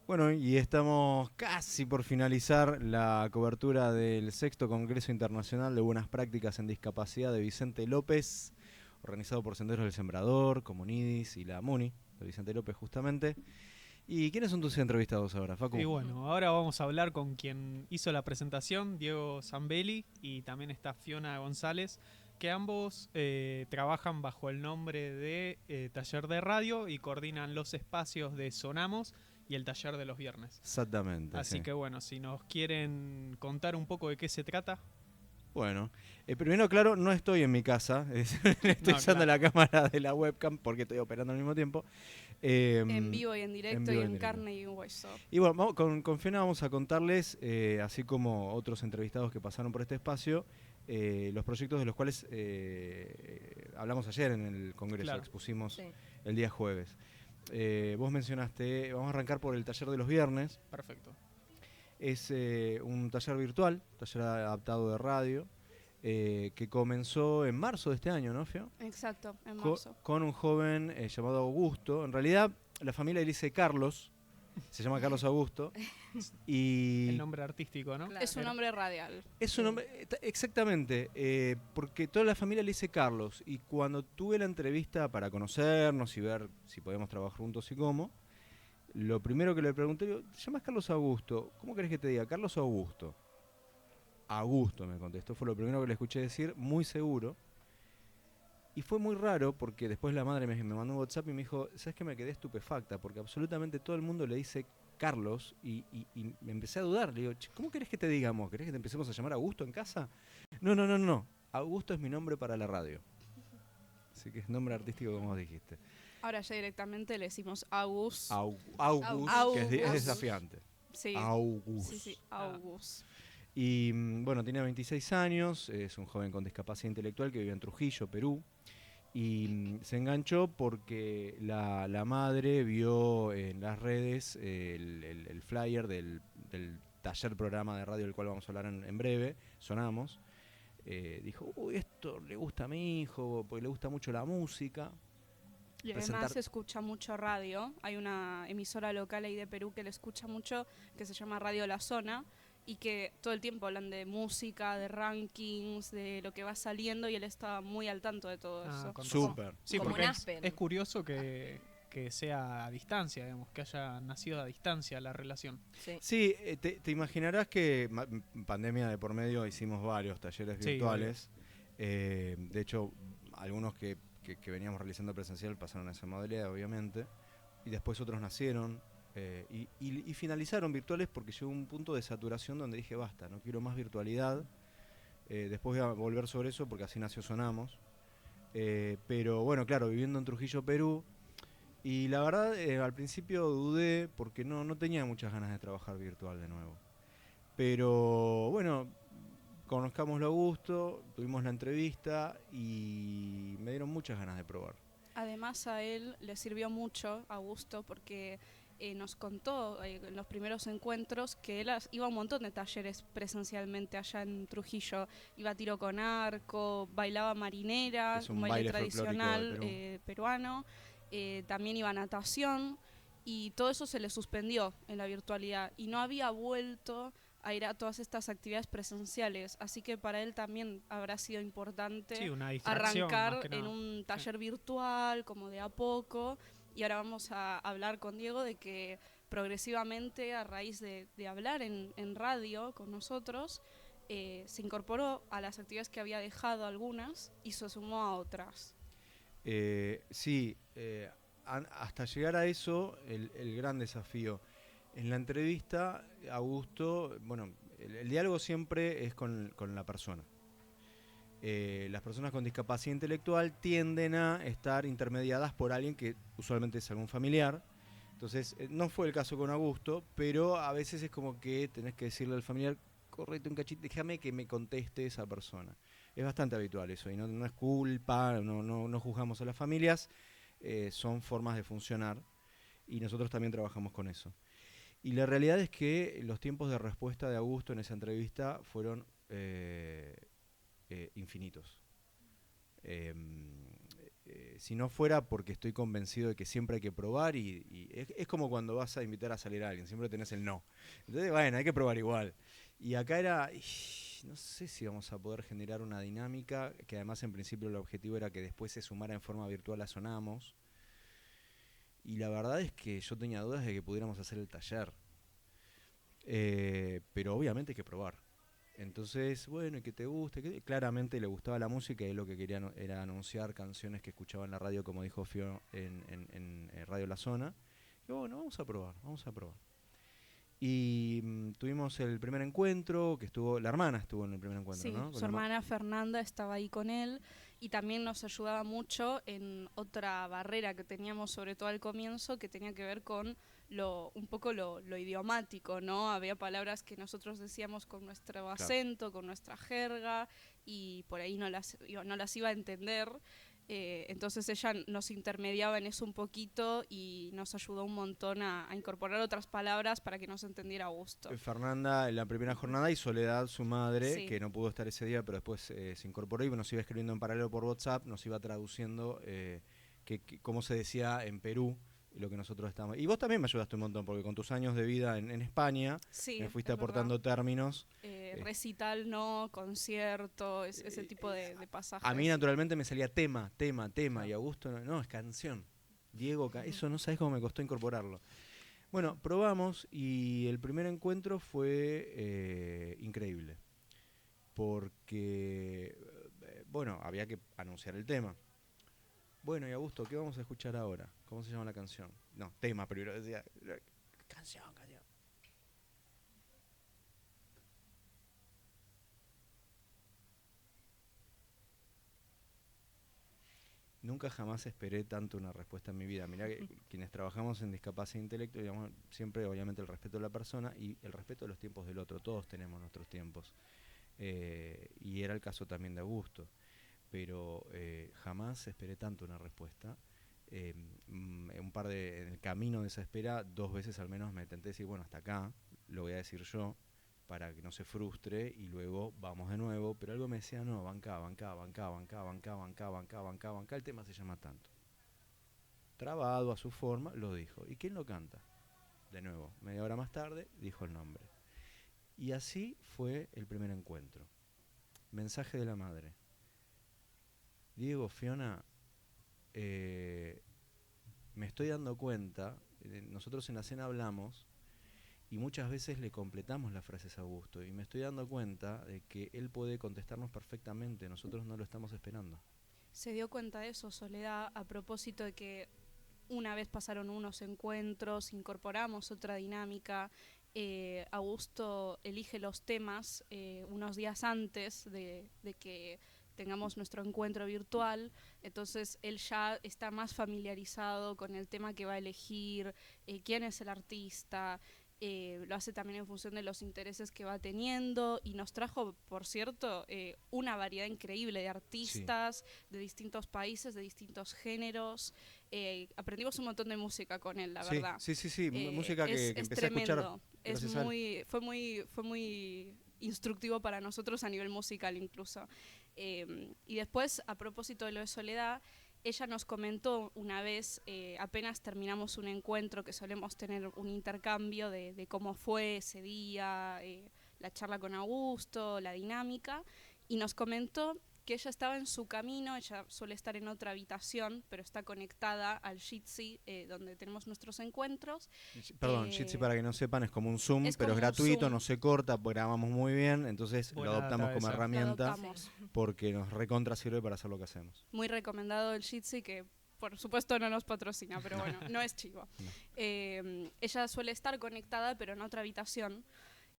Bueno, y estamos casi por finalizar la cobertura del sexto Congreso Internacional de Buenas Prácticas en Discapacidad de Vicente López, organizado por Senderos del Sembrador, Comunidis y la MUNI de Vicente López justamente. ¿Y quiénes son tus entrevistados ahora, Facu? Y bueno, ahora vamos a hablar con quien hizo la presentación, Diego Zambelli, y también está Fiona González, que ambos trabajan bajo el nombre de Taller de Radio y coordinan los espacios de Sonamos y el taller de los viernes. Exactamente, Así sí. que bueno, si nos quieren contar un poco de qué se trata. Bueno, primero, claro, no estoy en mi casa, estoy No, usando claro. la cámara de la webcam porque estoy operando al mismo tiempo. En vivo y en directo vivo y y en en directo. carne y en hueso. Y bueno, con Fiona vamos a contarles, así como otros entrevistados que pasaron por este espacio, los proyectos de los cuales hablamos ayer en el Congreso, Claro. expusimos Sí. el día jueves. Vos mencionaste, vamos a arrancar por el taller de los viernes. Perfecto. Es un taller virtual, taller adaptado de radio, que comenzó en marzo de este año, ¿no, Fio? Exacto, en marzo. Con un joven llamado Augusto. En realidad, la familia le dice Carlos, se llama Carlos Augusto. Y El nombre artístico, ¿no? Claro. Es un nombre radial. es un nombre, exactamente, porque toda la familia le dice Carlos. Y cuando tuve la entrevista para conocernos y ver si podíamos trabajar juntos y cómo, lo primero que le pregunté, digo, ¿te llamas Carlos Augusto? ¿Cómo querés que te diga? Carlos Augusto. Augusto me contestó, fue lo primero que le escuché decir, muy seguro. Y fue muy raro porque después la madre me mandó un WhatsApp y me dijo, ¿sabes qué? Me quedé estupefacta porque absolutamente todo el mundo le dice Carlos y me empecé a dudar. Le digo, ¿cómo querés que te digamos? ¿Querés que te empecemos a llamar Augusto en casa? No. Augusto es mi nombre para la radio. Así que es nombre artístico como vos dijiste. Ahora ya directamente le decimos Agus. Augus, que es Augus. desafiante. Sí. Augus. Sí, Augus. Y bueno, tiene 26 años, es un joven con discapacidad intelectual que vive en Trujillo, Perú. Y se enganchó porque la madre vio en las redes el flyer del taller programa de radio del cual vamos a hablar en breve, Sonamos. Dijo, uy, esto le gusta a mi hijo, porque le gusta mucho la música. Y además se escucha mucho radio. Hay una emisora local ahí de Perú que le escucha mucho, que se llama Radio La Zona, y que todo el tiempo hablan de música, de rankings, de lo que va saliendo, y él está muy al tanto de todo eso. Con Súper. razón. Sí, Como porque un es Aspen. curioso que sea a distancia, digamos, que haya nacido a distancia la relación. Sí. Sí, te imaginarás que pandemia de por medio hicimos varios talleres Sí, virtuales. De hecho, algunos que veníamos realizando presencial pasaron a esa modalidad, obviamente. Y después otros nacieron y finalizaron virtuales porque llegó un punto de saturación donde dije, basta, no quiero más virtualidad. Después voy a volver sobre eso porque así nació Sonamos. Pero bueno, claro, viviendo en Trujillo, Perú. Y la verdad, al principio dudé porque no tenía muchas ganas de trabajar virtual de nuevo. Pero bueno, conozcámoslo a gusto, tuvimos la entrevista y me dieron muchas ganas de probar. Además a él le sirvió mucho, a Augusto, porque nos contó en los primeros encuentros que él iba a un montón de talleres presencialmente allá en Trujillo. Iba a tiro con arco, bailaba marinera, Es un un baile baile folclórico de tradicional Perú. peruano. También iba a natación y todo eso se le suspendió en la virtualidad y no había vuelto a ir a todas estas actividades presenciales, así que para él también habrá sido importante Sí, una distracción, más arrancar que en nada. un taller virtual, como de a poco. Y ahora vamos a hablar con Diego de que progresivamente, a raíz de hablar en radio con nosotros, se incorporó a las actividades que había dejado algunas y se sumó a otras. Sí, hasta llegar a eso, el gran desafío. En la entrevista, Augusto, bueno, el diálogo siempre es con la persona. Las personas con discapacidad intelectual tienden a estar intermediadas por alguien que usualmente es algún familiar. Entonces, no fue el caso con Augusto, pero a veces es como que tenés que decirle al familiar, correte un cachito, déjame que me conteste esa persona. Es bastante habitual eso, y no es culpa, no juzgamos a las familias, son formas de funcionar, y nosotros también trabajamos con eso. Y la realidad es que los tiempos de respuesta de Augusto en esa entrevista fueron infinitos. si no fuera porque estoy convencido de que siempre hay que probar y es como cuando vas a invitar a salir a alguien, siempre tenés el no. Entonces, bueno, hay que probar igual. Y acá era, no sé si vamos a poder generar una dinámica, que además en principio el objetivo era que después se sumara en forma virtual a Sonamos. Y la verdad es que yo tenía dudas de que pudiéramos hacer el taller. Pero obviamente hay que probar. Entonces, bueno, y que te guste, que claramente le gustaba la música y lo que quería era anunciar canciones que escuchaba en la radio, como dijo Fio en Radio La Zona. Y bueno, vamos a probar, vamos a probar. Y tuvimos el primer encuentro, que la hermana estuvo en el primer encuentro, Sí, ¿no? su hermana Fernanda estaba ahí con él y también nos ayudaba mucho en otra barrera que teníamos, sobre todo al comienzo, que tenía que ver con un poco lo idiomático, ¿no? Había palabras que nosotros decíamos con nuestro acento, con nuestra jerga, y por ahí no las iba a entender. Entonces ella nos intermediaba en eso un poquito y nos ayudó un montón a incorporar otras palabras para que nos entendiera a gusto. Fernanda en la primera jornada y Soledad, su madre, Sí. que no pudo estar ese día, pero después se incorporó y nos iba escribiendo en paralelo por WhatsApp, nos iba traduciendo cómo se decía en Perú lo que nosotros estábamos. Y vos también me ayudaste un montón, porque con tus años de vida en España Sí, me fuiste aportando términos. Recital no, concierto, ese tipo de pasajes. A mí naturalmente me salía tema, Claro. y Augusto no, es canción. Diego, eso no sabés cómo me costó incorporarlo. Bueno, probamos y el primer encuentro fue increíble. Porque, bueno, había que anunciar el tema. Bueno, y Augusto, ¿qué vamos a escuchar ahora? ¿Cómo se llama la canción? No, tema, primero decía. Canción. Nunca jamás esperé tanto una respuesta en mi vida. Mirá que quienes trabajamos en discapacidad intelectual, digamos, siempre obviamente el respeto de la persona y el respeto de los tiempos del otro. Todos tenemos nuestros tiempos. Y era el caso también de Augusto. Pero jamás esperé tanto una respuesta. En el camino de esa espera, 2 veces al menos me intenté decir, bueno, hasta acá, lo voy a decir yo, para que no se frustre y luego vamos de nuevo, pero algo me decía, no, banca, el tema se llama tanto. Trabado a su forma, lo dijo. ¿Y quién lo canta? De nuevo, media hora más tarde, dijo el nombre. Y así fue el primer encuentro. Mensaje de la madre. Diego, Fiona, me estoy dando cuenta, nosotros en la cena hablamos, y muchas veces le completamos las frases a Augusto y me estoy dando cuenta de que él puede contestarnos perfectamente, nosotros no lo estamos esperando. Se dio cuenta de eso, Soledad, a propósito de que una vez pasaron unos encuentros, incorporamos otra dinámica. Augusto elige los temas unos días antes de que tengamos nuestro encuentro virtual, entonces él ya está más familiarizado con el tema que va a elegir, quién es el artista. Lo hace también en función de los intereses que va teniendo y nos trajo, por cierto, una variedad increíble de artistas, de distintos países, de distintos géneros. Aprendimos un montón de música con él, la verdad. Sí, música que empecé a escuchar. Fue muy instructivo para nosotros a nivel musical incluso. Y después, a propósito de lo de Soledad, ella nos comentó una vez, apenas terminamos un encuentro, que solemos tener un intercambio de cómo fue ese día, la charla con Augusto, la dinámica, y nos comentó que ella estaba en su camino, ella suele estar en otra habitación, pero está conectada al Jitsi, donde tenemos nuestros encuentros. Perdón, Jitsi, para que no sepan, es como un Zoom, pero es como gratuito, Zoom. no se corta, grabamos muy bien, entonces lo adoptamos como herramienta porque nos recontra sirve para hacer lo que hacemos. Muy recomendado el Jitsi, que por supuesto no nos patrocina, pero bueno, no es chivo. No. Ella suele estar conectada, pero en otra habitación.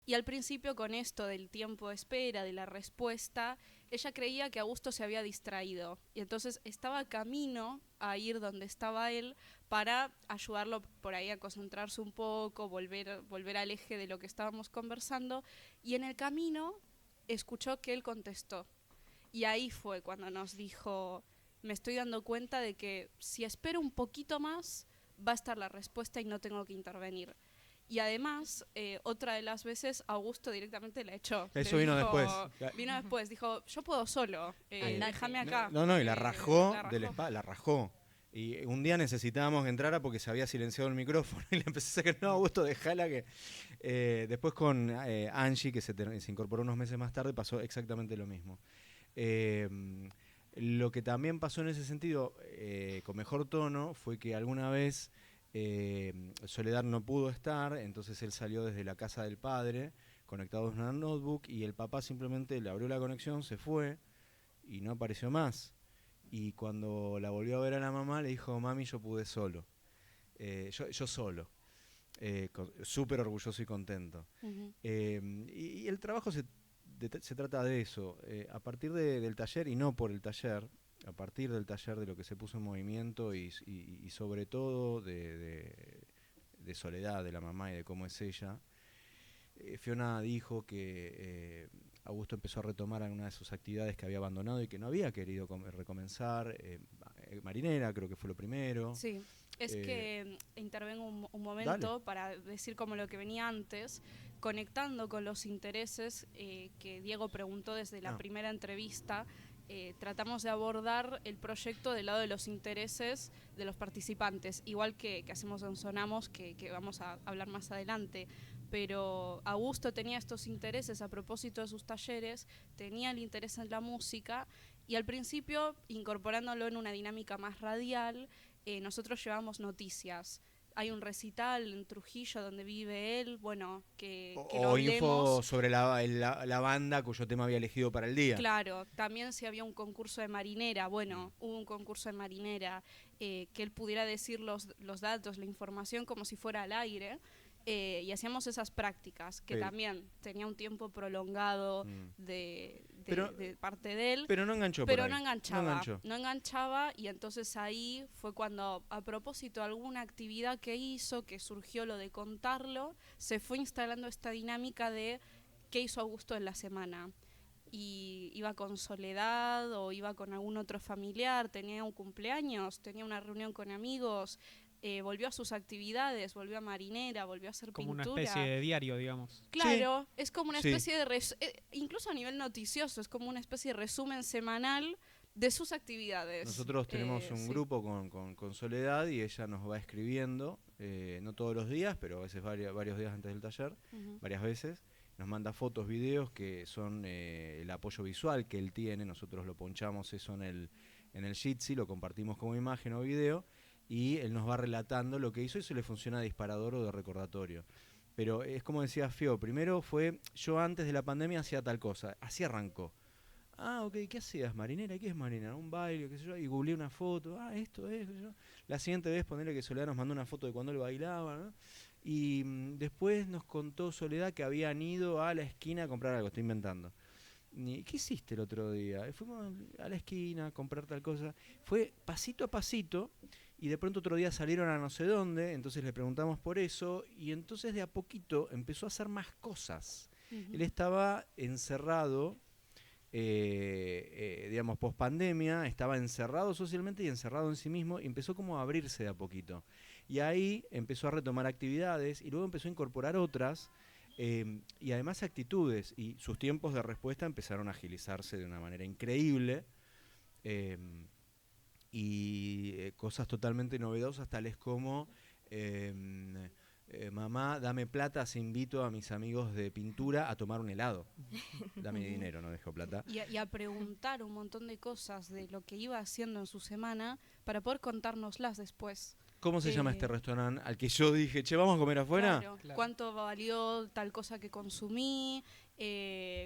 Y al principio, con esto del tiempo de espera, de la respuesta, ella creía que Augusto se había distraído. Y entonces estaba camino a ir donde estaba él para ayudarlo por ahí a concentrarse un poco, volver al eje de lo que estábamos conversando. Y en el camino escuchó que él contestó. Y ahí fue cuando nos dijo, me estoy dando cuenta de que si espero un poquito más, va a estar la respuesta y no tengo que intervenir. Y además, otra de las veces, Augusto directamente la echó. Eso Le vino dijo- después. Vino después, dijo, yo puedo solo, déjame acá. No, y la rajó la de la espalda, la rajó. Y un día necesitábamos que entrara porque se había silenciado el micrófono y le empecé a sacar, no, Augusto, dejala que... después con Angie, que se incorporó unos meses más tarde, pasó exactamente lo mismo. Lo que también pasó en ese sentido, con mejor tono, fue que alguna vez Soledad no pudo estar, entonces él salió desde la casa del padre, conectado a una notebook, y el papá simplemente le abrió la conexión, se fue y no apareció más. Y cuando la volvió a ver a la mamá, le dijo, mami, yo pude solo. Yo solo. Súper orgulloso y contento. Ujú. Y el trabajo se trata de eso. A partir del taller, y no por el taller, a partir del taller, de lo que se puso en movimiento y sobre todo de Soledad, de la mamá y de cómo es ella, Fiona dijo que Augusto empezó a retomar algunas de sus actividades que había abandonado y que no había querido recomenzar. Marinera creo que fue lo primero. Sí, es que intervengo un momento Dale. para decir como lo que venía antes, conectando con los intereses que Diego preguntó desde la primera entrevista. Tratamos de abordar el proyecto del lado de los intereses de los participantes, igual que hacemos en Sonamos, que vamos a hablar más adelante. Pero Augusto tenía estos intereses a propósito de sus talleres, tenía el interés en la música y al principio, incorporándolo en una dinámica más radial, nosotros llevamos noticias. Hay un recital en Trujillo donde vive él, bueno, que lo O hablemos. info sobre la banda cuyo tema había elegido para el día. Claro, también si había un concurso de marinera, bueno, hubo un concurso de marinera, que él pudiera decir los datos, la información como si fuera al aire, y hacíamos esas prácticas, que también tenía un tiempo prolongado de parte de él. Pero no enganchó Pero por no ahí. enganchaba, no enganchaba, y entonces ahí fue cuando, a propósito de alguna actividad que hizo, que surgió lo de contarlo, se fue instalando esta dinámica de qué hizo Augusto en la semana. Y iba con Soledad o iba con algún otro familiar, tenía un cumpleaños, tenía una reunión con amigos, volvió a sus actividades, volvió a marinera, volvió a hacer Como pintura. una especie de diario, digamos. Claro, es como una Sí. especie de incluso a nivel noticioso, es como una especie de resumen semanal de sus actividades. Nosotros tenemos un sí. grupo con Soledad y ella nos va escribiendo, no todos los días, pero a veces varios días antes del taller, Ujú. varias veces. Nos manda fotos, videos que son el apoyo visual que él tiene. Nosotros lo ponchamos eso en el Jitsi, lo compartimos como imagen o video y él nos va relatando lo que hizo y eso le funciona de disparador o de recordatorio. Pero es como decía Fio, primero fue, yo antes de la pandemia hacía tal cosa, así arrancó. Ah, ok, ¿qué hacías, marinera? ¿Y qué es marinera? Un baile, qué sé yo, y googleé una foto, esto es, qué sé yo. La siguiente vez ponerle que Soledad nos mandó una foto de cuando él bailaba, ¿no? Y después nos contó Soledad que habían ido a la esquina a comprar algo, estoy inventando. ¿Qué hiciste el otro día? Fuimos a la esquina a comprar tal cosa. Fue pasito a pasito y de pronto otro día salieron a no sé dónde, entonces le preguntamos por eso y entonces de a poquito empezó a hacer más cosas. Ujú. Él estaba encerrado, digamos, post pandemia, estaba encerrado socialmente y encerrado en sí mismo y empezó como a abrirse de a poquito. Y ahí empezó a retomar actividades y luego empezó a incorporar otras. Y además actitudes, y sus tiempos de respuesta empezaron a agilizarse de una manera increíble, y cosas totalmente novedosas tales como mamá, dame plata, se invito a mis amigos de pintura a tomar un helado. Dame dinero, no dejo plata. Y a preguntar un montón de cosas de lo que iba haciendo en su semana para poder contárnoslas después. ¿Cómo se llama este restaurante al que yo dije, che, vamos a comer afuera? Claro. Claro. ¿Cuánto valió tal cosa que consumí?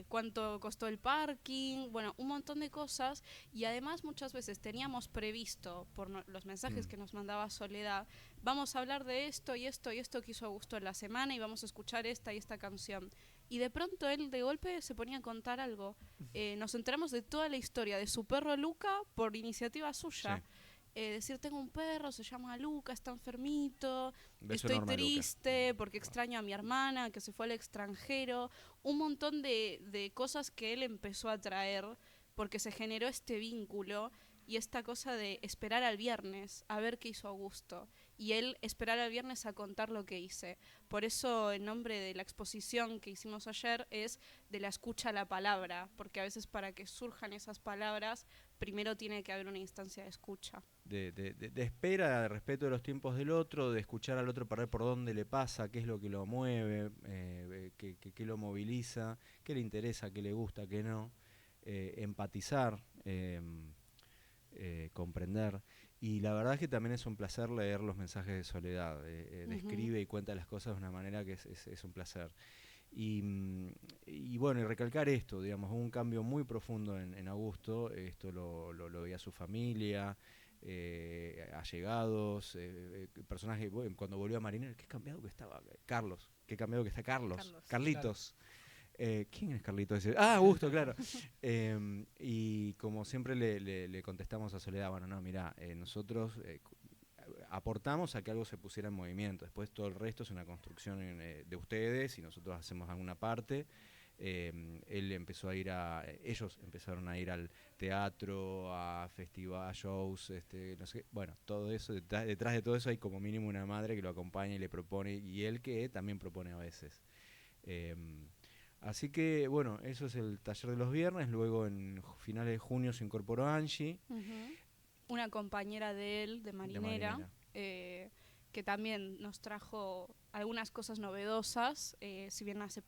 ¿Cuánto costó el parking? Bueno, un montón de cosas. Y además muchas veces teníamos previsto, por los mensajes que nos mandaba Soledad, vamos a hablar de esto y esto y esto que hizo Augusto en la semana y vamos a escuchar esta y esta canción. Y de pronto él de golpe se ponía a contar algo. Nos enteramos de toda la historia de su perro Luca por iniciativa suya. Sí. Decir, tengo un perro, se llama Luca, está enfermito, Beso estoy enorme a Luca. triste porque extraño a mi hermana que se fue al extranjero. Un montón de cosas que él empezó a traer porque se generó este vínculo y esta cosa de esperar al viernes a ver qué hizo Augusto. y él esperar al viernes a contar lo que hice. Por eso el nombre de la exposición que hicimos ayer es de la escucha a la palabra, porque a veces para que surjan esas palabras, primero tiene que haber una instancia de escucha. De espera, de respeto de los tiempos del otro, de escuchar al otro para ver por dónde le pasa, qué es lo que lo mueve, qué lo moviliza, qué le interesa, qué le gusta, qué no, empatizar, comprender. Y la verdad es que también es un placer leer los mensajes de Soledad. Describe y cuenta las cosas de una manera que es un placer. Y bueno, y recalcar esto, digamos, un cambio muy profundo en Augusto. Esto lo veía su familia, allegados, personajes. Bueno, cuando volvió a Marinero, qué cambiado que estaba Carlos, qué cambiado que está Carlitos. ¿Quién es Carlitos? Augusto, claro. Y como siempre le contestamos a Soledad, bueno, no, mirá, nosotros aportamos a que algo se pusiera en movimiento. Después todo el resto es una construcción de ustedes y nosotros hacemos alguna parte. Ellos empezaron a ir al teatro, a festivales, shows, no sé, bueno, todo eso, detrás de todo eso hay como mínimo una madre que lo acompaña y le propone, y él que también propone a veces. Así que, bueno, eso es el taller de los viernes. Luego en finales de junio se incorporó Angie. Una compañera de él, de Marinera. Que también nos trajo algunas cosas novedosas, si bien hace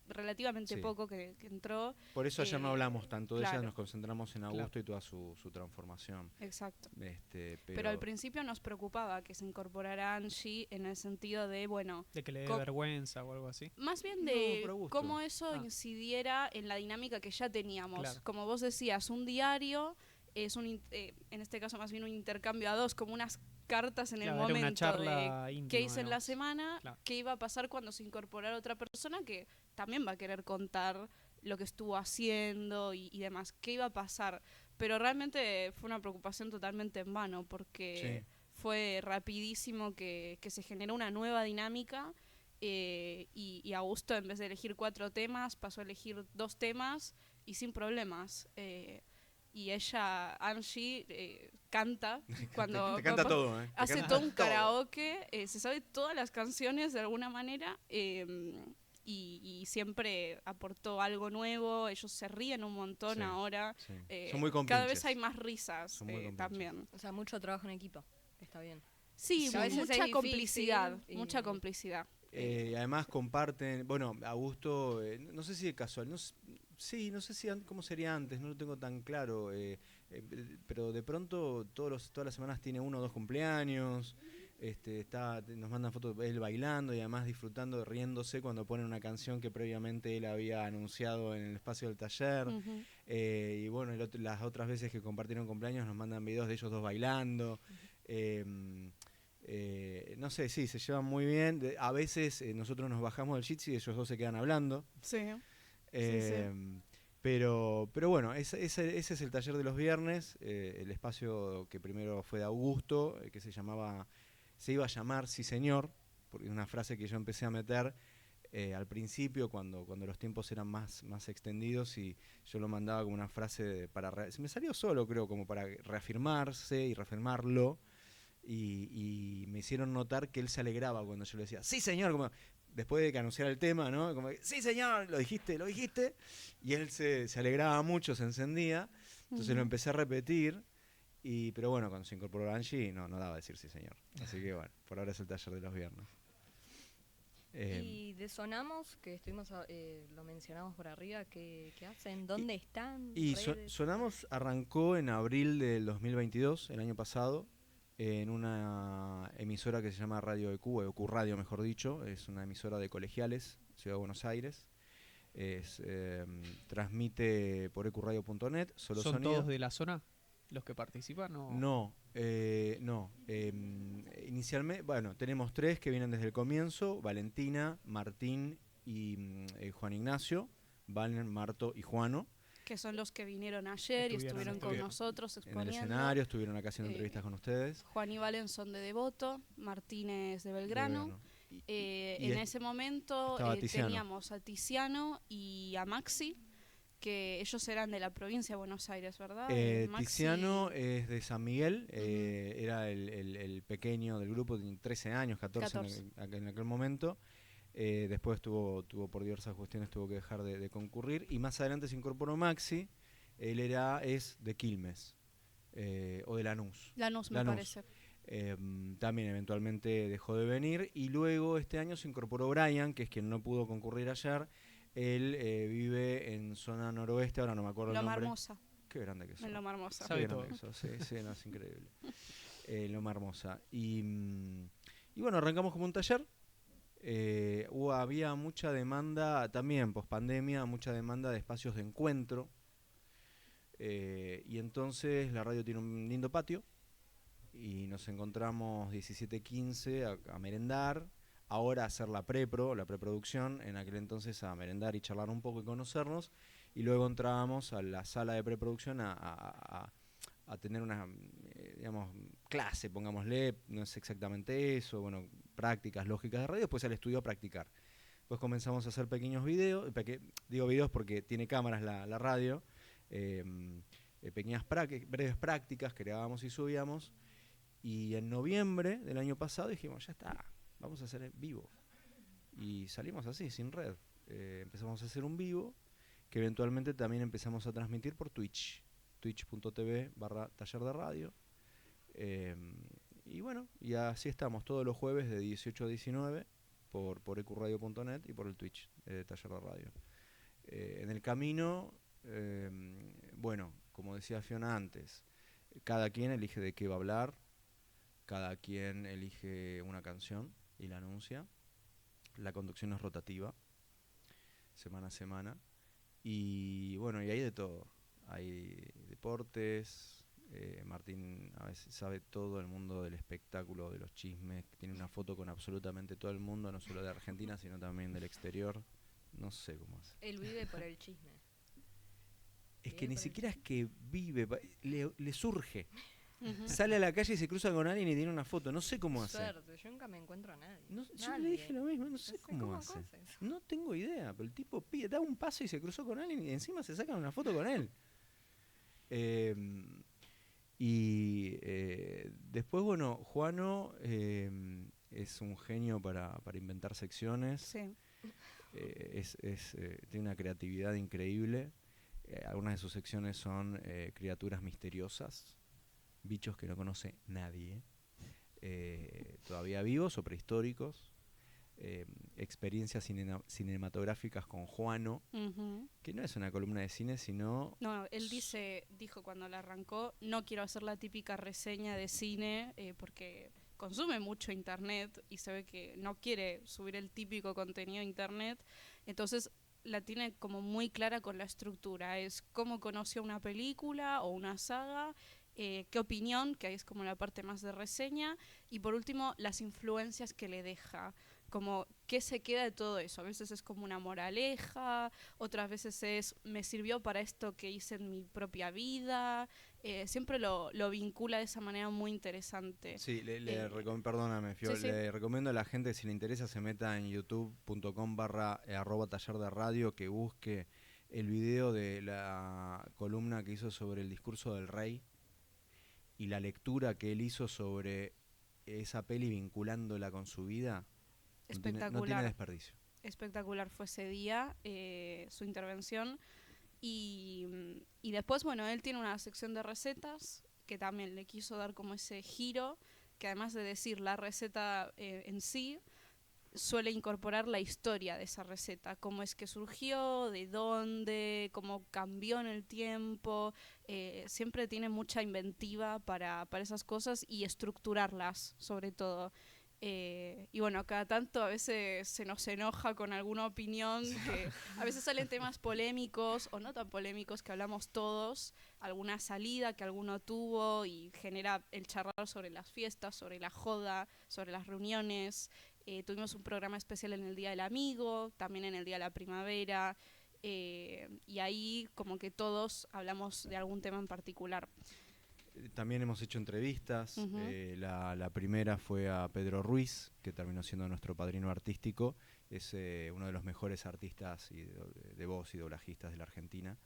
relativamente poco que entró. Por eso ayer no hablamos tanto de claro. ella, nos concentramos en Augusto y toda su transformación. Exacto. Pero al principio nos preocupaba que se incorporara Angie en el sentido de, bueno... De que le dé vergüenza o algo así. Más bien de cómo eso incidiera en la dinámica que ya teníamos. Claro. Como vos decías, un diario es en este caso más bien un intercambio a dos, como unas cartas en el momento una charla de íntima, qué hice en la semana, claro. Qué iba a pasar cuando se incorporara otra persona que también va a querer contar lo que estuvo haciendo y demás, qué iba a pasar. Pero realmente fue una preocupación totalmente en vano, porque fue rapidísimo que se generó una nueva dinámica y Augusto, en vez de elegir 4 temas, pasó a elegir 2 temas y sin problemas. Y ella, Angie, canta cuando canta todo, hace todo un karaoke, se sabe todas las canciones de alguna manera y siempre aportó algo nuevo. Ellos se ríen un montón ahora. Sí. Son muy compinches. Cada vez hay más risas también. O sea, mucho trabajo en equipo. Está bien. Sí, mucha complicidad. Mucha complicidad. Y además comparten, bueno, Augusto, no sé si de casual, no sé si cómo sería antes, no lo tengo tan claro, pero de pronto todas las semanas tiene 1 o 2 cumpleaños, nos mandan fotos de él bailando y además disfrutando, riéndose cuando ponen una canción que previamente él había anunciado en el espacio del taller. Y bueno, las otras veces que compartieron cumpleaños nos mandan videos de ellos 2 bailando. No sé, sí, se llevan muy bien. A veces nosotros nos bajamos del jitsi y ellos 2 se quedan hablando. Sí. Pero bueno, ese es el taller de los viernes, el espacio que primero fue de Augusto, que se iba a llamar Sí Señor, porque es una frase que yo empecé a meter al principio cuando los tiempos eran más extendidos, y yo lo mandaba como una frase me salió solo, creo, como para reafirmarse y reafirmarlo. Y me hicieron notar que él se alegraba cuando yo le decía sí señor, como después de que anunciara el tema, ¿no? Como sí señor, lo dijiste, y él se alegraba mucho, se encendía. Entonces lo empecé a repetir, pero bueno, cuando se incorporó Angie no daba a decir sí señor, así que bueno, por ahora es el taller de los viernes. Y de Sonamos, que estuvimos lo mencionamos por arriba, ¿qué hacen? ¿Dónde están? Y Sonamos arrancó en abril del 2022, el año pasado, en una emisora que se llama Radio EQ, EQ Radio mejor dicho. Es una emisora de colegiales, Ciudad de Buenos Aires. Transmite por ecuradio.net. ¿Son sonido. ¿Todos de la zona los que participan? No. Inicialmente, bueno, tenemos 3 que vienen desde el comienzo: Valentina, Martín y Juan Ignacio. Valen, Marto y Juano. Que son los que vinieron ayer y estuvieron con nosotros exponiendo. En el escenario, estuvieron acá haciendo entrevistas con ustedes. Juan y Valen son de Devoto, Martínez de Belgrano. En ese momento teníamos a Tiziano y a Maxi, que ellos eran de la provincia de Buenos Aires, ¿verdad? Maxi- Tiziano es de San Miguel, Ujú. era el pequeño del grupo, tenía 13 años, 14, 14. en aquel momento. Después tuvo por diversas cuestiones, tuvo que dejar de concurrir. Y más adelante se incorporó Maxi, él es de Quilmes, o de Lanús. Lanús, me Lanús. parece. También eventualmente dejó de venir. Y luego este año se incorporó Brian, que es quien no pudo concurrir ayer. Él vive en zona noroeste, ahora no me acuerdo el Loma nombre. Hermosa. Qué grande que sos. En Loma Hermosa. Qué Sabe grande todo. que sos, sí, no, es increíble. Loma Hermosa. Y bueno, arrancamos como un taller. Había mucha demanda, también post pandemia, mucha demanda de espacios de encuentro. Y entonces la radio tiene un lindo patio. Y nos encontramos 17:15 a merendar. Ahora a hacer la preproducción, en aquel entonces a merendar y charlar un poco y conocernos, y luego entrábamos a la sala de preproducción a tener una, digamos, clase, pongámosle, no es exactamente eso, bueno, prácticas lógicas de radio, después al estudio a practicar. Después comenzamos a hacer pequeños videos, digo videos porque tiene cámaras la radio, pequeñas breves prácticas que grabábamos y subíamos, y en noviembre del año pasado dijimos, ya está, vamos a hacer vivo. Y salimos así, sin red. Empezamos a hacer un vivo, que eventualmente también empezamos a transmitir por Twitch. Twitch.tv/taller de radio. Y bueno, y así estamos todos los jueves de 18 a 19 por ecuradio.net y por el Twitch de Taller de Radio. En el camino, bueno, como decía Fiona antes, cada quien elige de qué va a hablar, cada quien elige una canción y la anuncia. La conducción es rotativa, semana a semana. Y bueno, y hay de todo. Hay deportes. Martín a veces sabe todo el mundo del espectáculo, de los chismes. Tiene una foto con absolutamente todo el mundo, no solo de Argentina, sino también del exterior. No sé cómo hace. Él vive por el chisme. Es que ni siquiera es que vive, le surge. Ujú. Sale a la calle y se cruza con alguien y tiene una foto. No sé cómo hace. Suerte, yo nunca me encuentro a nadie. No, yo le Nadie. dije lo mismo, no sé cómo hace. hace eso. No tengo idea, pero el tipo da un paso y se cruzó con alguien y encima se sacan una foto con él. Después, bueno, Juano es un genio para inventar secciones. Sí. Tiene una creatividad increíble. Algunas de sus secciones son criaturas misteriosas, bichos que no conoce nadie, todavía vivos o prehistóricos, experiencias cinematográficas con Juano, Ujú. que no es una columna de cine, sino... No, él dijo cuando la arrancó, no quiero hacer la típica reseña de cine porque consume mucho internet y se ve que no quiere subir el típico contenido a internet, entonces la tiene como muy clara con la estructura, es cómo conoció una película o una saga, qué opinión, que ahí es como la parte más de reseña, y por último las influencias que le deja, como qué se queda de todo eso. A veces es como una moraleja, otras veces es me sirvió para esto que hice en mi propia vida, siempre lo vincula de esa manera muy interesante. Sí, perdóname, Fio, Sí, sí. le recomiendo a la gente, si le interesa, se meta en youtube.com/taller de radio, que busque el video de la columna que hizo sobre el discurso del rey y la lectura que él hizo sobre esa peli vinculándola con su vida. Espectacular. No tiene desperdicio. Espectacular fue ese día, su intervención. Y después, bueno, él tiene una sección de recetas que también le quiso dar como ese giro, que además de decir la receta en sí, suele incorporar la historia de esa receta, cómo es que surgió, de dónde, cómo cambió en el tiempo. Siempre tiene mucha inventiva para esas cosas y estructurarlas, sobre todo. Y bueno, cada tanto a veces se nos enoja con alguna opinión, que a veces salen temas polémicos o no tan polémicos que hablamos todos, alguna salida que alguno tuvo y genera el charlar sobre las fiestas, sobre la joda, sobre las reuniones. Tuvimos un programa especial en el Día del Amigo, también en el Día de la Primavera, y ahí como que todos hablamos de algún tema en particular. También hemos hecho entrevistas. Ujú. La primera fue a Pedro Ruiz, que terminó siendo nuestro padrino artístico. Es uno de los mejores artistas de voz y doblajistas de la Argentina.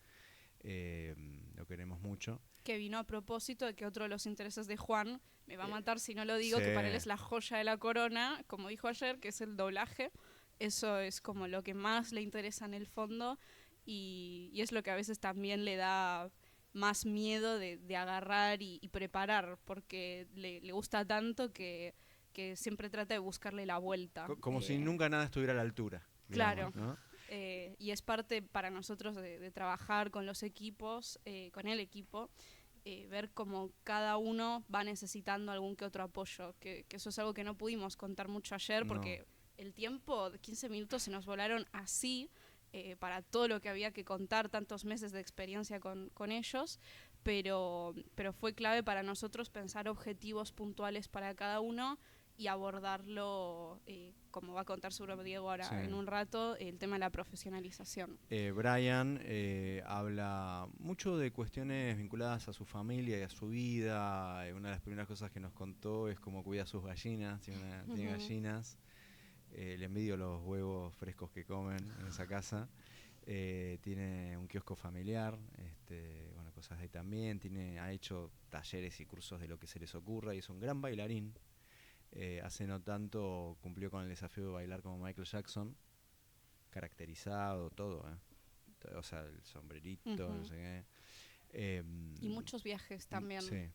lo queremos mucho. Que vino a propósito de que otro de los intereses de Juan, me va a matar si no lo digo, sí. que para él es la joya de la corona, como dijo ayer, que es el doblaje. Eso es como lo que más le interesa en el fondo y es lo que a veces también le da más miedo de agarrar y preparar, porque le gusta tanto que siempre trata de buscarle la vuelta. Como si nunca nada estuviera a la altura. Claro. Digamos, ¿no? Y es parte para nosotros de trabajar con los equipos, con el equipo, ver cómo cada uno va necesitando algún que otro apoyo, que eso es algo que no pudimos contar mucho ayer porque el tiempo de 15 minutos se nos volaron así para todo lo que había que contar, tantos meses de experiencia con ellos, pero fue clave para nosotros pensar objetivos puntuales para cada uno y abordarlo, como va a contar seguro Diego ahora en un rato, el tema de la profesionalización. Brian habla mucho de cuestiones vinculadas a su familia y a su vida. Una de las primeras cosas que nos contó es cómo cuida sus gallinas, tiene gallinas. Le envidio los huevos frescos que comen en esa casa. Tiene un kiosco familiar, bueno, cosas de ahí también. Ha hecho talleres y cursos de lo que se les ocurra y es un gran bailarín. Hace no tanto cumplió con el desafío de bailar como Michael Jackson, caracterizado, todo, o sea, el sombrerito, no sé qué. Y muchos viajes también. Sí.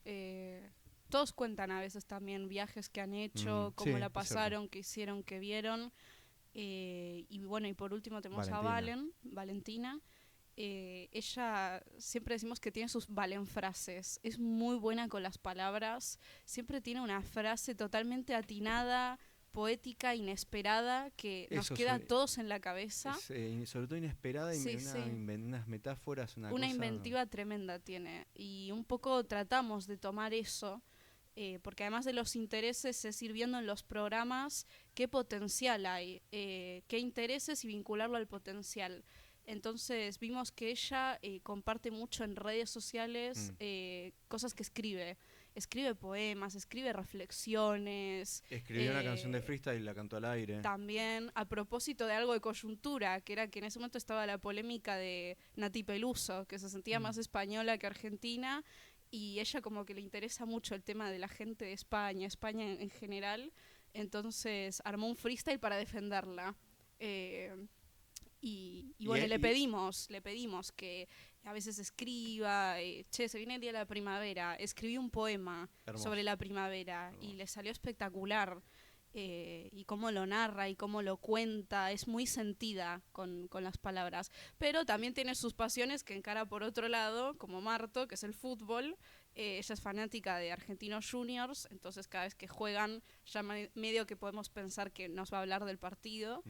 Todos cuentan a veces también viajes que han hecho, cómo la pasaron, qué hicieron, qué vieron. Y bueno, y por último tenemos a Valentina. Ella, siempre decimos que tiene sus Valen-frases. Es muy buena con las palabras. Siempre tiene una frase totalmente atinada, poética, inesperada, que nos queda a todos en la cabeza. Sobre todo inesperada y unas metáforas, una cosa, inventiva tremenda tiene. Y un poco tratamos de tomar eso, porque además de los intereses es ir viendo en los programas qué potencial hay, qué intereses y vincularlo al potencial. Entonces vimos que ella comparte mucho en redes sociales cosas que escribe poemas, escribe reflexiones. Escribió una canción de freestyle y la cantó al aire. También a propósito de algo de coyuntura, que era que en ese momento estaba la polémica de Nati Peluso, que se sentía más española que argentina, y ella como que le interesa mucho el tema de la gente de España en general, entonces armó un freestyle para defenderla. Y bueno, le pedimos que a veces escriba, se viene el día de la primavera, escribí un poema sobre la primavera y le salió espectacular. Y cómo lo narra y cómo lo cuenta, es muy sentida con las palabras, pero también tiene sus pasiones que encara por otro lado, como Marto, que es el fútbol. Ella es fanática de Argentinos Juniors, entonces cada vez que juegan ya medio que podemos pensar que nos va a hablar del partido.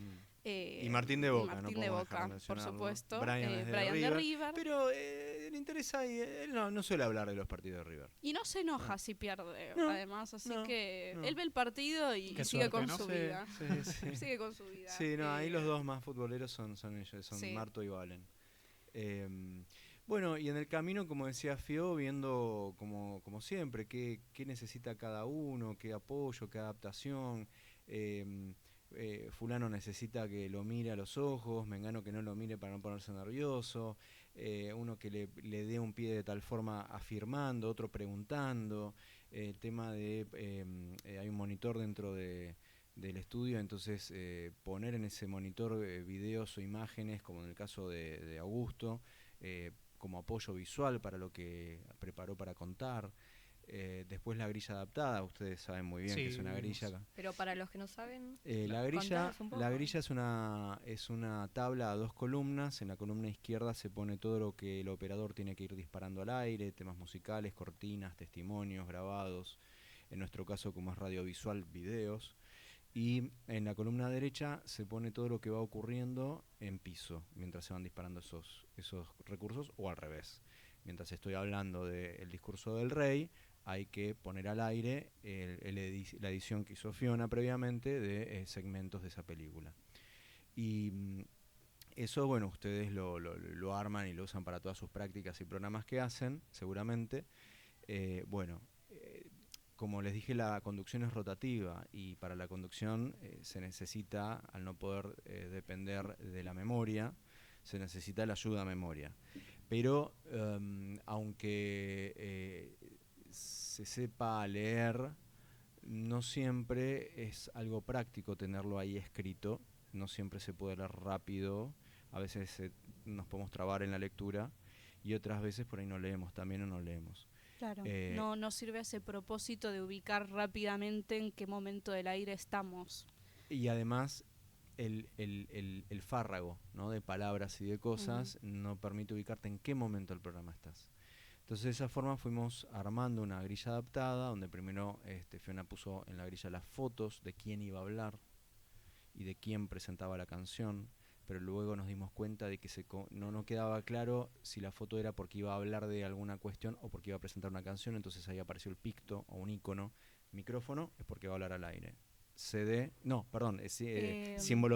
Y Martín de Boca, Martín de Boca, por supuesto. Brian de River. Pero le interesa y él no suele hablar de los partidos de River. Y no se enoja si pierde, además, así que él ve el partido y sigue con su vida. Sigue con su vida. Sí, ahí los dos más futboleros son ellos, son Marto y Valen. Bueno, y en el camino, como decía Fio, viendo como siempre, qué necesita cada uno, qué apoyo, qué adaptación. Fulano necesita que lo mire a los ojos, mengano que no lo mire para no ponerse nervioso, uno que le dé un pie de tal forma afirmando, otro preguntando, el tema de hay un monitor dentro del estudio, entonces poner en ese monitor videos o imágenes, como en el caso de Augusto, como apoyo visual para lo que preparó para contar. Después la grilla adaptada, ustedes saben muy bien que es una grilla. Pero para los que no saben, la grilla es una tabla a 2 columnas. En la columna izquierda se pone todo lo que el operador tiene que ir disparando al aire, temas musicales, cortinas, testimonios, grabados. En nuestro caso, como es radiovisual, videos. Y en la columna derecha se pone todo lo que va ocurriendo en piso, mientras se van disparando esos recursos, o al revés. Mientras estoy hablando del discurso del rey, hay que poner al aire la edición que hizo Fiona previamente de segmentos de esa película. Y eso, bueno, ustedes lo arman y lo usan para todas sus prácticas y programas que hacen, seguramente. Como les dije, la conducción es rotativa y para la conducción se necesita, al no poder depender de la memoria, se necesita la ayuda a memoria. pero aunque se sepa leer, no siempre es algo práctico tenerlo ahí escrito, no siempre se puede leer rápido, a veces nos podemos trabar en la lectura y otras veces por ahí no leemos también o no leemos. Claro, no sirve ese propósito de ubicar rápidamente en qué momento del aire estamos. Y además el fárrago, ¿no?, de palabras y de cosas no permite ubicarte en qué momento del programa estás. Entonces de esa forma fuimos armando una grilla adaptada, donde primero Fiona puso en la grilla las fotos de quién iba a hablar y de quién presentaba la canción, pero luego nos dimos cuenta de que no quedaba claro si la foto era porque iba a hablar de alguna cuestión o porque iba a presentar una canción. Entonces ahí apareció el picto o un icono. Micrófono es porque va a hablar al aire. Símbolo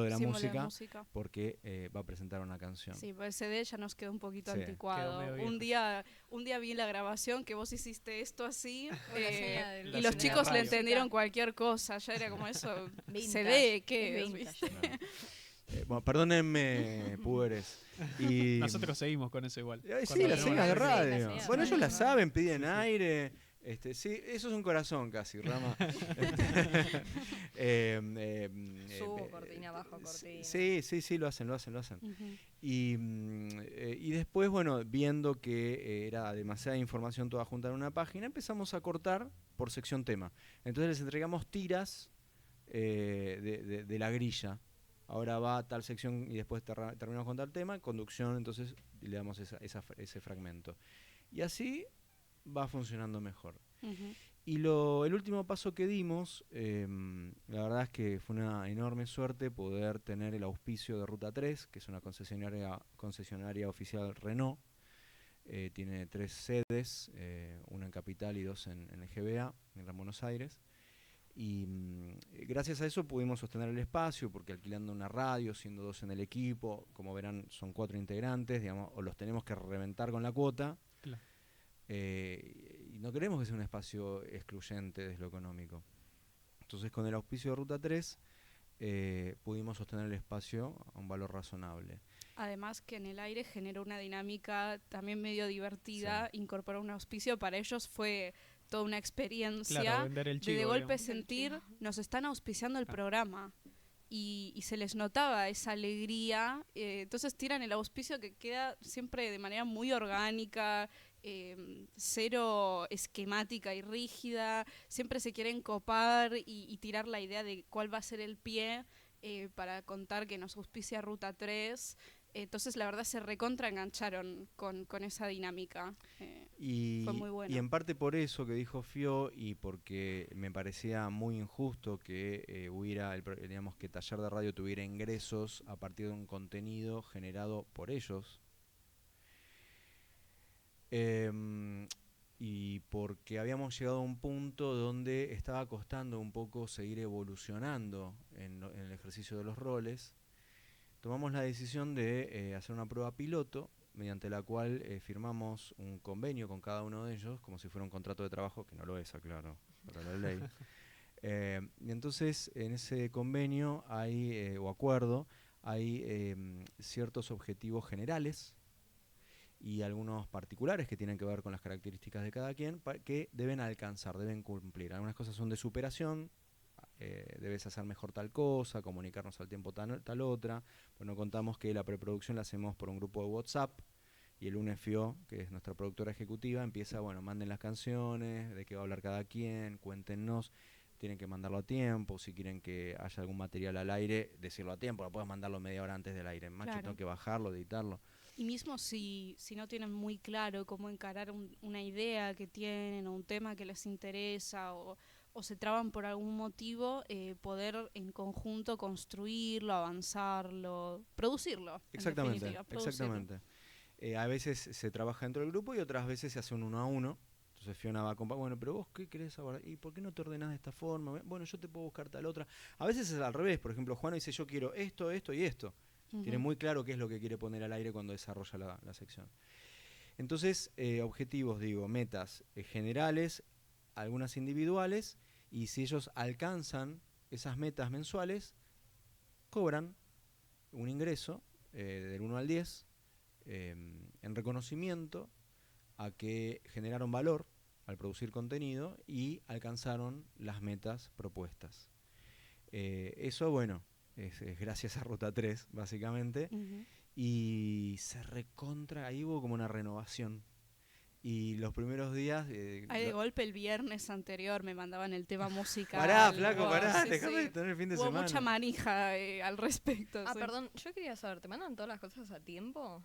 de la música, porque va a presentar una canción. Sí, pues el CD ya nos quedó un poquito Sí. anticuado. Un día vi en la grabación que vos hiciste esto así y La los señal chicos de le radio. entendieron cualquier cosa. Ya era como eso. Vintage, CD, ¿qué es es? vintage. ¿Viste? Bueno, perdónenme, púberes. Y Nosotros seguimos con eso igual. Sí, Cuando la tenemos señal de la radio. Sí, la señal de Bueno, ellos radio, la ¿no? saben, piden Sí, sí. aire. Sí, eso es un corazón casi, Rama. Subo cortina, bajo cortina. Sí, lo hacen. Ujú. Y después, bueno, viendo que era demasiada información toda junta en una página, empezamos a cortar por sección tema. Entonces les entregamos tiras de la grilla. Ahora va a tal sección y después terminamos con tal tema, conducción, entonces le damos ese fragmento. Y así va funcionando mejor. Ujú. Y el último paso que dimos, la verdad es que fue una enorme suerte poder tener el auspicio de Ruta 3, que es una concesionaria oficial Renault. Tiene 3 sedes, una en Capital y 2 en el GBA, en Gran Buenos Aires. Y gracias a eso pudimos sostener el espacio, porque alquilando una radio, siendo 2 en el equipo, como verán son 4 integrantes, digamos, o los tenemos que reventar con la cuota. Claro. Y no queremos que sea un espacio excluyente desde lo económico. Entonces con el auspicio de Ruta 3 pudimos sostener el espacio a un valor razonable. Además que en el aire generó una dinámica también medio divertida. Incorporar un auspicio para ellos fue toda una experiencia. Claro, vender el chivo, de golpe digamos. sentir, nos están auspiciando el programa. Y se les notaba esa alegría. Entonces tiran el auspicio que queda siempre de manera muy orgánica, cero esquemática y rígida. Siempre se quieren copar y tirar la idea de cuál va a ser el pie para contar que nos auspicia Ruta 3. Entonces la verdad se recontra engancharon con esa dinámica. Fue muy bueno. Y en parte por eso que dijo Fio, y porque me parecía muy injusto que digamos que Taller de Radio tuviera ingresos a partir de un contenido generado por ellos. Y porque habíamos llegado a un punto donde estaba costando un poco seguir evolucionando en el ejercicio de los roles. Tomamos la decisión de hacer una prueba piloto, mediante la cual firmamos un convenio con cada uno de ellos, como si fuera un contrato de trabajo, que no lo es, aclaro, para la ley. Y entonces, en ese convenio o acuerdo, hay ciertos objetivos generales y algunos particulares que tienen que ver con las características de cada quien, que deben alcanzar, deben cumplir. Algunas cosas son de superación. Debes hacer mejor tal cosa, comunicarnos al tiempo tal otra. Bueno, contamos que la preproducción la hacemos por un grupo de WhatsApp y el lunes Fio, que es nuestra productora ejecutiva, empieza, manden las canciones, de qué va a hablar cada quien, cuéntenos, tienen que mandarlo a tiempo, si quieren que haya algún material al aire, decirlo a tiempo, no puedes mandarlo media hora antes del aire, macho, Claro. tengo que bajarlo, editarlo. Y mismo si no tienen muy claro cómo encarar una idea que tienen o un tema que les interesa o se traban por algún motivo, poder en conjunto construirlo, avanzarlo, producirlo. Exactamente, En definitiva, producirlo. exactamente. A veces se trabaja dentro del grupo y otras veces se hace un 1 a 1. Entonces Fiona va a acompañar, bueno, pero vos qué querés ahora, ¿y por qué no te ordenás de esta forma? Bueno, yo te puedo buscar tal otra. A veces es al revés, por ejemplo, Juana dice yo quiero esto, esto y esto. Ujú. Tiene muy claro qué es lo que quiere poner al aire cuando desarrolla la sección. Entonces, objetivos, metas generales, algunas individuales, y si ellos alcanzan esas metas mensuales, cobran un ingreso del 1 al 10, en reconocimiento a que generaron valor al producir contenido y alcanzaron las metas propuestas. Eso, bueno, es gracias a Ruta 3, básicamente. Y ahí hubo como una renovación. Y los primeros días... Ahí de golpe el viernes anterior me mandaban el tema musical. Pará, flaco, pará, déjame de tener el fin de semana. Hubo mucha manija al respecto. Perdón, yo quería saber, ¿te mandan todas las cosas a tiempo?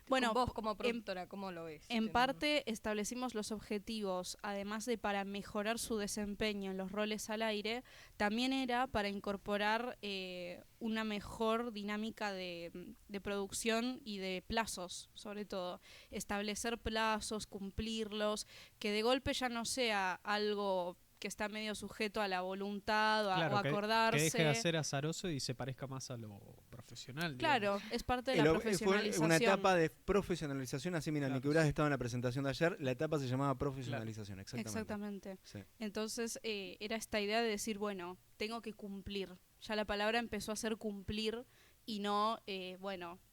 Bueno, vos como productora, ¿cómo lo ves? En parte establecimos los objetivos, además de para mejorar su desempeño en los roles al aire, también era para incorporar una mejor dinámica de producción y de plazos, sobre todo. Establecer plazos, cumplirlos, que de golpe ya no sea algo que está medio sujeto a la voluntad o a acordarse. Que deje de ser azaroso y se parezca más a lo profesional. Claro, digamos. es parte de la profesionalización. Fue una etapa de profesionalización, así mira, Claro, Nicky Uras estaba en la presentación de ayer, la etapa se llamaba profesionalización, Exactamente. Sí. Entonces era esta idea de decir, bueno, tengo que cumplir. Ya la palabra empezó a ser cumplir y no,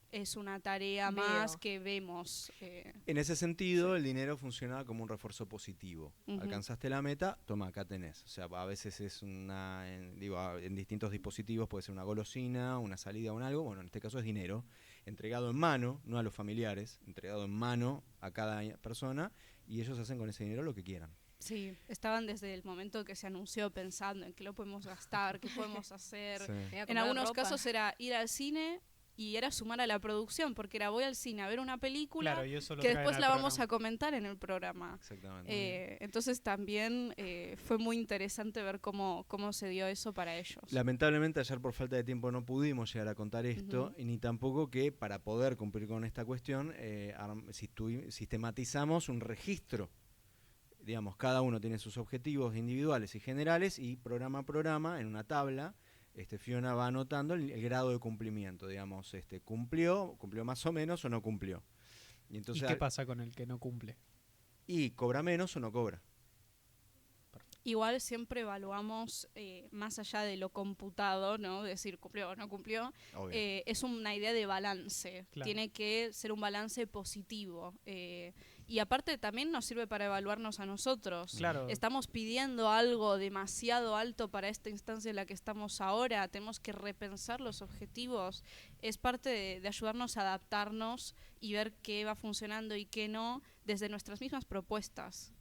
es una tarea más que vemos. En ese sentido, el dinero funcionaba como un refuerzo positivo. Alcanzaste la meta, toma, acá tenés. O sea, a veces es en distintos dispositivos puede ser una golosina, una salida, un algo. Bueno, en este caso es dinero, entregado en mano, no a los familiares, entregado en mano a cada persona, y ellos hacen con ese dinero lo que quieran. Sí, estaban desde el momento que se anunció pensando en qué lo podemos gastar, qué podemos hacer. Sí. En algunos casos era ir al cine y era sumar a la producción, porque era voy al cine a ver una película que después la vamos a comentar en el programa. Exactamente. Entonces también fue muy interesante ver cómo se dio eso para ellos. Lamentablemente ayer por falta de tiempo no pudimos llegar a contar esto, y ni tampoco que para poder cumplir con esta cuestión sistematizamos un registro. Digamos, cada uno tiene sus objetivos individuales y generales, y programa a programa en una tabla Fiona va anotando el grado de cumplimiento, digamos, cumplió más o menos o no cumplió. Y entonces, ¿y qué pasa con el que no cumple? Y cobra menos o no cobra. Igual siempre evaluamos, más allá de lo computado, ¿no? Decir cumplió o no cumplió, es una idea de balance. Claro. Tiene que ser un balance positivo. Y aparte también nos sirve para evaluarnos a nosotros. Claro. Estamos pidiendo algo demasiado alto para esta instancia en la que estamos ahora. Tenemos que repensar los objetivos. Es parte de ayudarnos a adaptarnos y ver qué va funcionando y qué no desde nuestras mismas propuestas.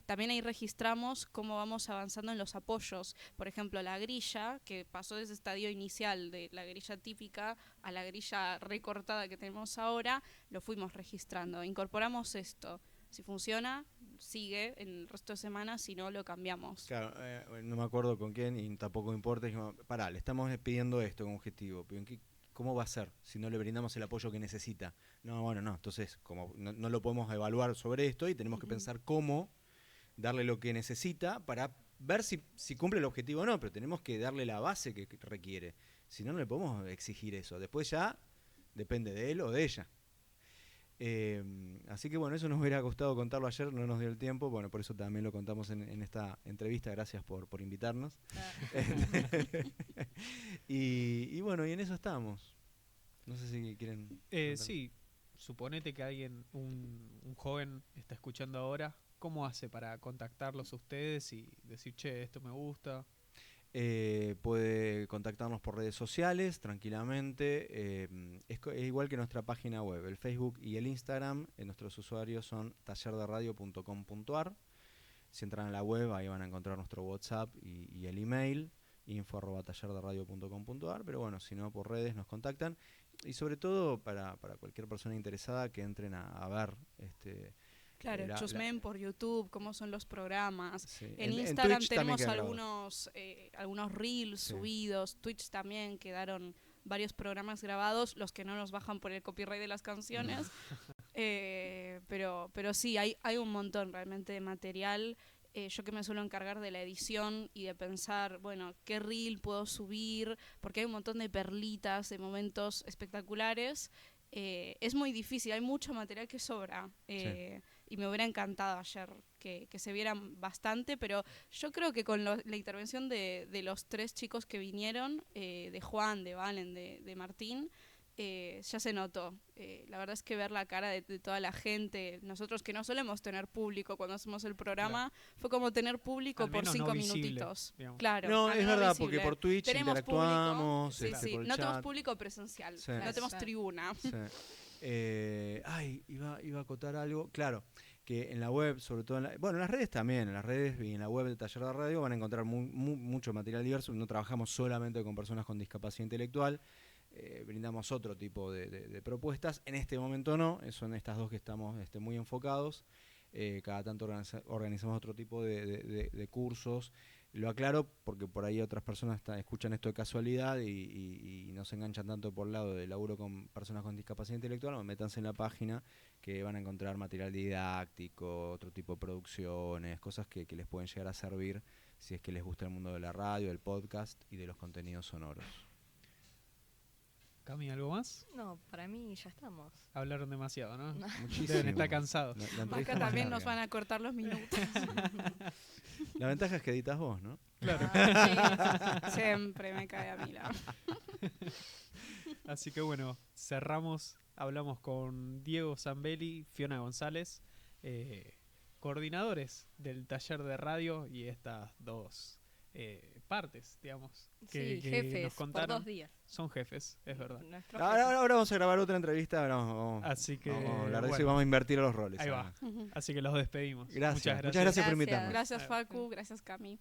También ahí registramos cómo vamos avanzando en los apoyos. Por ejemplo, la grilla, que pasó desde el estadio inicial de la grilla típica a la grilla recortada que tenemos ahora, lo fuimos registrando. Incorporamos esto. Si funciona, sigue en el resto de semanas, si no, lo cambiamos. Claro, no me acuerdo con quién y tampoco importa. Dijimos, pará, le estamos pidiendo esto como objetivo. Pero ¿cómo va a ser si no le brindamos el apoyo que necesita? No, bueno, no. Entonces, como no lo podemos evaluar sobre esto y tenemos que pensar cómo darle lo que necesita para ver si cumple el objetivo o no, pero tenemos que darle la base que requiere. Si no, no le podemos exigir eso. Después ya depende de él o de ella. Así que bueno, eso nos hubiera gustado contarlo ayer, no nos dio el tiempo. Bueno, por eso también lo contamos en esta entrevista. Gracias por invitarnos. Y bueno, y en eso estamos. No sé si quieren... Sí, suponete que alguien, un joven está escuchando ahora. ¿Cómo hace para contactarlos a ustedes y decir, che, esto me gusta? Puede contactarnos por redes sociales tranquilamente. Es igual que nuestra página web, el Facebook y el Instagram. Nuestros usuarios son tallerderadio.com.ar. Si entran a la web, ahí van a encontrar nuestro WhatsApp y el email, info@tallerderadio.com.ar. Pero bueno, si no, por redes nos contactan. Y sobre todo para cualquier persona interesada que entren a ver... Claro, chusmen por YouTube, cómo son los programas. Sí. En Instagram Twitch tenemos algunos reels subidos. Twitch también quedaron varios programas grabados, los que no nos bajan por el copyright de las canciones. Pero sí, hay un montón realmente de material. Yo que me suelo encargar de la edición y de pensar, bueno, qué reel puedo subir, porque hay un montón de perlitas, de momentos espectaculares. Es muy difícil, hay mucho material que sobra. Y me hubiera encantado ayer que se vieran bastante, pero yo creo que con la intervención de los 3 chicos que vinieron, de Juan, de Valen, de Martín, ya se notó. La verdad es que ver la cara de toda la gente, nosotros que no solemos tener público cuando hacemos el programa, fue como tener público Al por menos 5 no visible, minutitos. digamos. Claro, No, al es menos verdad, visible. porque por Twitch Tenemos interactuamos, público, sí, por el no tenemos chat. público presencial, Sí. no Claro, tenemos claro. tribuna. Sí. Iba a acotar algo. Claro, que en la web, sobre todo en las redes también, en las redes y en la web de Taller de Radio van a encontrar mucho material diverso. No trabajamos solamente con personas con discapacidad intelectual, brindamos otro tipo de propuestas. En este momento no, son estas dos que estamos muy enfocados. Cada tanto organizamos otro tipo de cursos. Lo aclaro porque por ahí otras personas escuchan esto de casualidad y no se enganchan tanto por el lado del laburo con personas con discapacidad intelectual. Métanse en la página que van a encontrar material didáctico, otro tipo de producciones, cosas que les pueden llegar a servir si es que les gusta el mundo de la radio, del podcast y de los contenidos sonoros. Cami, ¿algo más? No, para mí ya estamos. Hablaron demasiado, ¿no? Muchísimo. Deben estar cansados. La entrevista Acá más también nos larga. van a cortar los minutos. La ventaja es que editas vos, ¿no? Claro. Siempre me cae a mí la... Así que bueno, cerramos. Hablamos con Diego Zambelli, Fiona González, coordinadores del taller de radio y estas dos partes, digamos, que jefes, nos por contaron. 2 días. Son jefes, es verdad. Nuestros Ahora vamos a grabar otra entrevista. Vamos Así que, a hablar de eso y bueno, vamos a invertir los roles. ahí va. Así que los despedimos. Gracias. Muchas Muchas gracias por Gracias. invitarnos. Gracias Facu, gracias Cami.